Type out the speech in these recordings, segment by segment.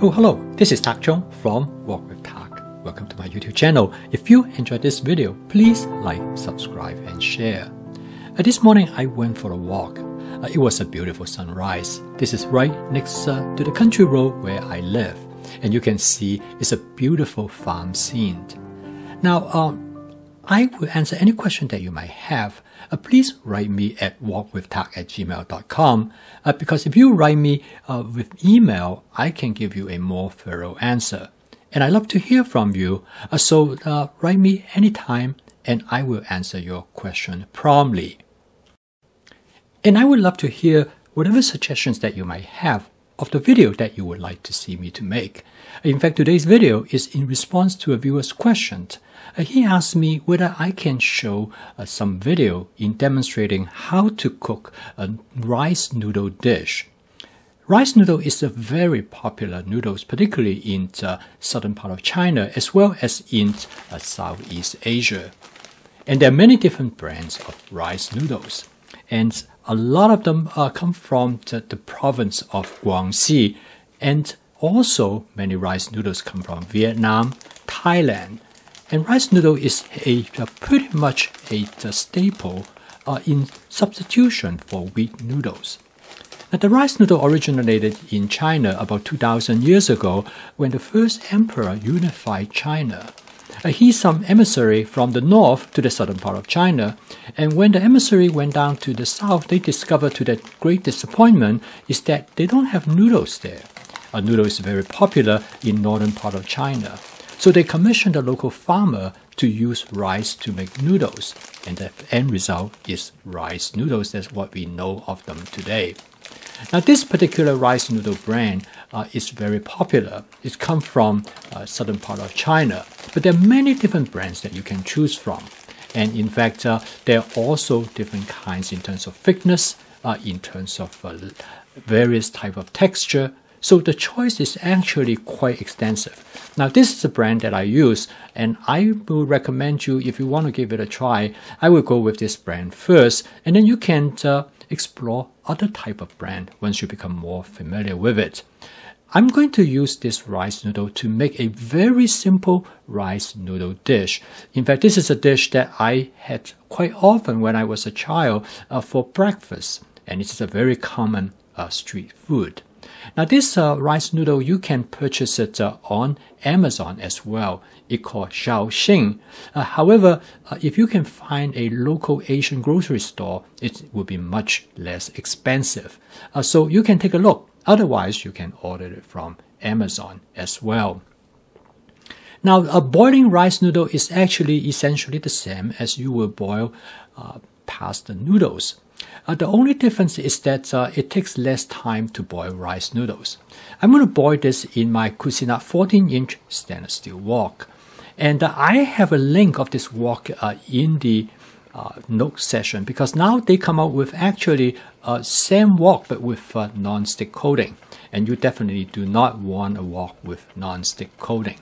Oh, hello, this is Tak Chung from Walk with Tak. Welcome to my YouTube channel. If you enjoyed this video, please like, subscribe, and share. This morning, I went for a walk. It was a beautiful sunrise. This is right next to the country road where I live. And you can see it's a beautiful farm scene. Now, I will answer any question that you might have. Please write me at walkwithtak@gmail.com because if you write me with email, I can give you a more thorough answer. And I love to hear from you, so write me anytime and I will answer your question promptly. And I would love to hear whatever suggestions that you might have of the video that you would like to see me to make. In fact, today's video is in response to a viewer's question. He asked me whether I can show some video in demonstrating how to cook a rice noodle dish. Rice noodle is a very popular noodles, particularly in the southern part of China as well as in Southeast Asia. And there are many different brands of rice noodles. And a lot of them come from the province of Guangxi, and also many rice noodles come from Vietnam, Thailand. And rice noodle is pretty much a staple in substitution for wheat noodles. Now, the rice noodle originated in China about 2,000 years ago when the first emperor unified China. He sent emissary from the north to the southern part of China, and when the emissary went down to the south, they discovered to their great disappointment is that they don't have noodles there. A noodle is very popular in northern part of China. So they commissioned a local farmer to use rice to make noodles, and the end result is rice noodles. That's what we know of them today. Now, this particular rice noodle brand is very popular. It comes from southern part of China, but there are many different brands that you can choose from. And in fact, there are also different kinds in terms of thickness, in terms of various type of texture. So the choice is actually quite extensive. Now, this is the brand that I use, and I will recommend you, if you want to give it a try, I will go with this brand first, and then you can explore other type of brand once you become more familiar with it. I'm going to use this rice noodle to make a very simple rice noodle dish. In fact, this is a dish that I had quite often when I was a child for breakfast, and it is a very common street food. Now, this rice noodle, you can purchase it on Amazon as well. It's called Shaoxing. However, if you can find a local Asian grocery store, it will be much less expensive. So you can take a look. Otherwise, you can order it from Amazon as well. Now, a boiling rice noodle is actually essentially the same as you will boil pasta noodles. The only difference is that it takes less time to boil rice noodles. I'm going to boil this in my Cuisinart 14-inch stainless steel wok. And I have a link of this wok in the note section because now they come out with actually same wok but with non-stick coating. And you definitely do not want a wok with non-stick coating.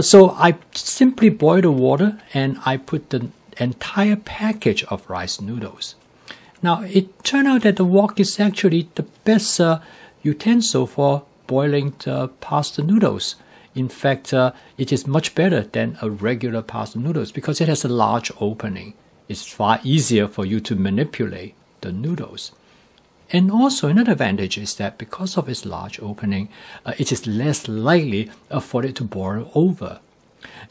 So I simply boil the water and I put the entire package of rice noodles. Now, it turned out that the wok is actually the best utensil for boiling the pasta noodles. In fact, it is much better than a regular pasta noodles because it has a large opening. It's far easier for you to manipulate the noodles. And also another advantage is that because of its large opening, it is less likely for it to boil over.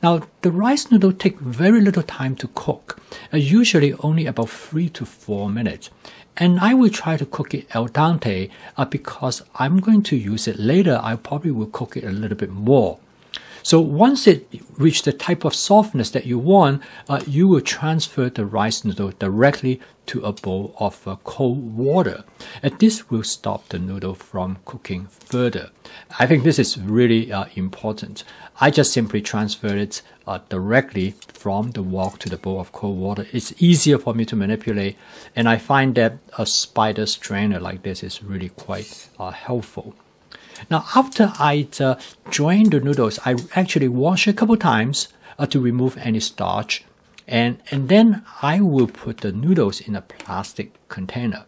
Now, the rice noodle takes very little time to cook, usually only about 3 to 4 minutes. And I will try to cook it al dente because I'm going to use it later. I probably will cook it a little bit more. So once it reaches the type of softness that you want, you will transfer the rice noodle directly to a bowl of cold water. And this will stop the noodle from cooking further. I think this is really important. I just simply transfer it directly from the wok to the bowl of cold water. It's easier for me to manipulate, and I find that a spider strainer like this is really quite helpful. Now, after I drain the noodles, I actually wash a couple times to remove any starch. And then I will put the noodles in a plastic container.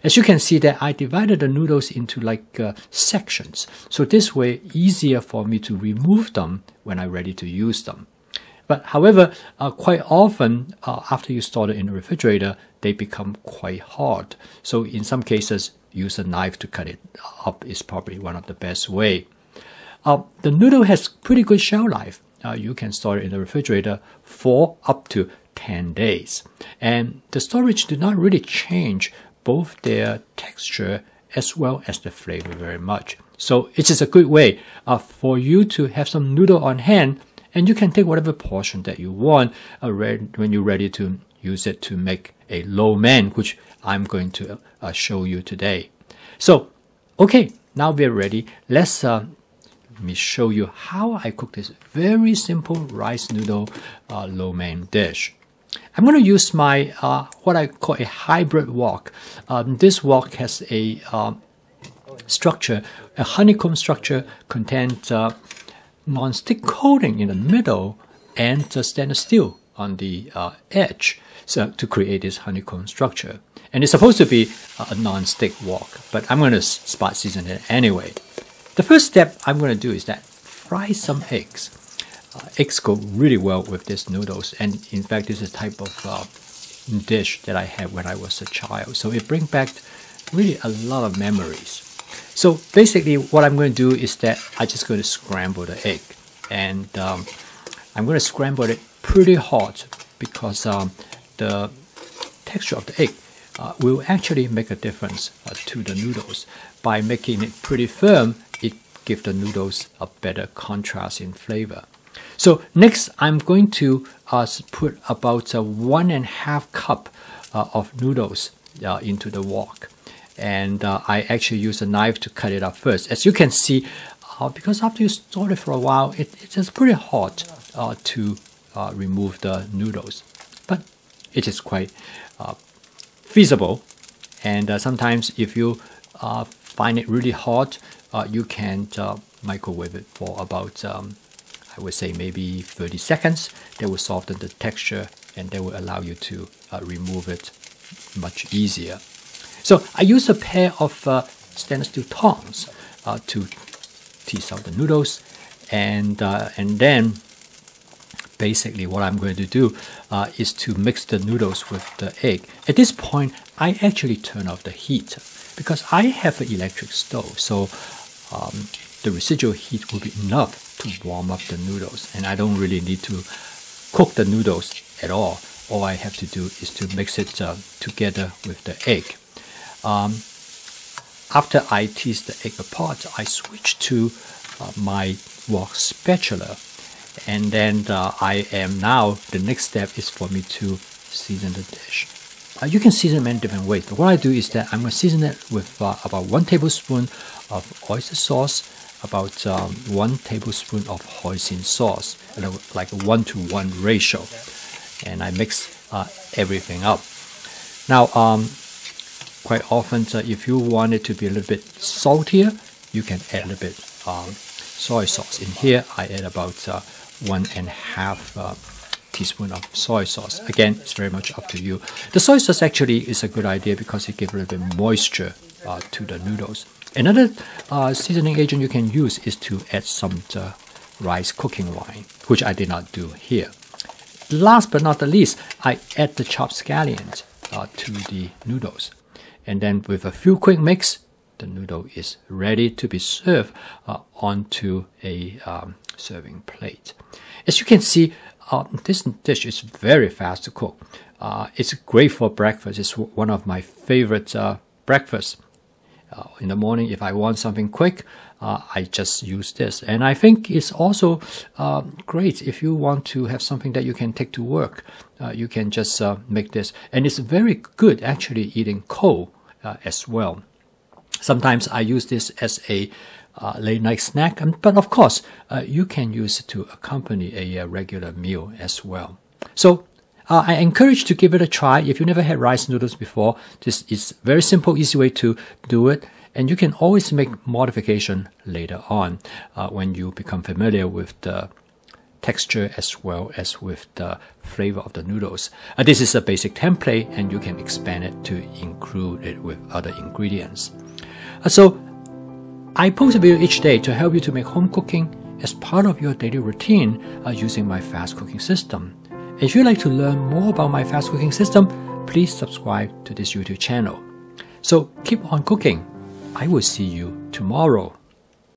As you can see that I divided the noodles into like sections. So this way, easier for me to remove them when I'm ready to use them. But however, quite often, after you store it in the refrigerator, they become quite hard. So in some cases, use a knife to cut it up is probably one of the best way. The noodle has pretty good shelf life. You can store it in the refrigerator for up to 10 days. And the storage do not really change both their texture as well as the flavor very much. So it is a good way for you to have some noodle on hand, and you can take whatever portion that you want when you're ready to use it to make a lo mein, which I'm going to show you today. So, okay, now we're ready. Let me show you how I cook this very simple rice noodle lo mein dish. I'm going to use my what I call a hybrid wok. This wok has a structure, a honeycomb structure, contains non-stick coating in the middle and stainless steel on the edge, so to create this honeycomb structure. And it's supposed to be a non-stick wok, but I'm going to spot season it anyway. The first step I'm going to do is that fry some eggs. Eggs go really well with these noodles, and in fact this is a type of dish that I had when I was a child, so it brings back really a lot of memories. So basically what I'm going to do is that I'm just going to scramble the egg, and I'm going to scramble it pretty hot because the texture of the egg will actually make a difference to the noodles. By making it pretty firm, it gives the noodles a better contrast in flavor. So next, I'm going to put about 1.5 cup of noodles into the wok. And I actually use a knife to cut it up first. As you can see, because after you store it for a while, it's just pretty hot to remove the noodles. But it is quite feasible. And sometimes if you find it really hot, you can microwave it for about I would say maybe 30 seconds. That will soften the texture and that will allow you to remove it much easier. So I use a pair of stainless steel tongs to tease out the noodles, and then basically what I'm going to do is to mix the noodles with the egg. At this point, I actually turn off the heat because I have an electric stove, so the residual heat will be enough to warm up the noodles, and I don't really need to cook the noodles at all. All I have to do is to mix it together with the egg. After I tease the egg apart, I switch to my wok spatula, and then the next step is for me to season the dish. You can season many different ways, but what I do is that I'm going to season it with about 1 tablespoon of oyster sauce, about 1 tablespoon of hoisin sauce, like a 1-to-1 ratio, and I mix everything up. Now, quite often, if you want it to be a little bit saltier, you can add a little bit soy sauce. In here, I add about 1.5 teaspoon of soy sauce. Again, it's very much up to you. The soy sauce actually is a good idea because it gives a little bit moisture to the noodles. Another seasoning agent you can use is to add some rice cooking wine, which I did not do here. Last but not the least, I add the chopped scallions to the noodles. And then with a few quick mix, the noodle is ready to be served onto a serving plate. As you can see, this dish is very fast to cook. It's great for breakfast. It's one of my favorite breakfasts. In the morning, if I want something quick, I just use this. And I think it's also great if you want to have something that you can take to work. You can just make this. And it's very good actually eating cold as well. Sometimes I use this as a late night snack, but of course, you can use it to accompany a regular meal as well. So I encourage to give it a try. If you never had rice noodles before, this is a very simple, easy way to do it. And you can always make modification later on when you become familiar with the texture as well as with the flavor of the noodles. This is a basic template, and you can expand it to include it with other ingredients. So I post a video each day to help you to make home cooking as part of your daily routine using my fast cooking system. If you'd like to learn more about my fast cooking system, please subscribe to this YouTube channel. So keep on cooking. I will see you tomorrow.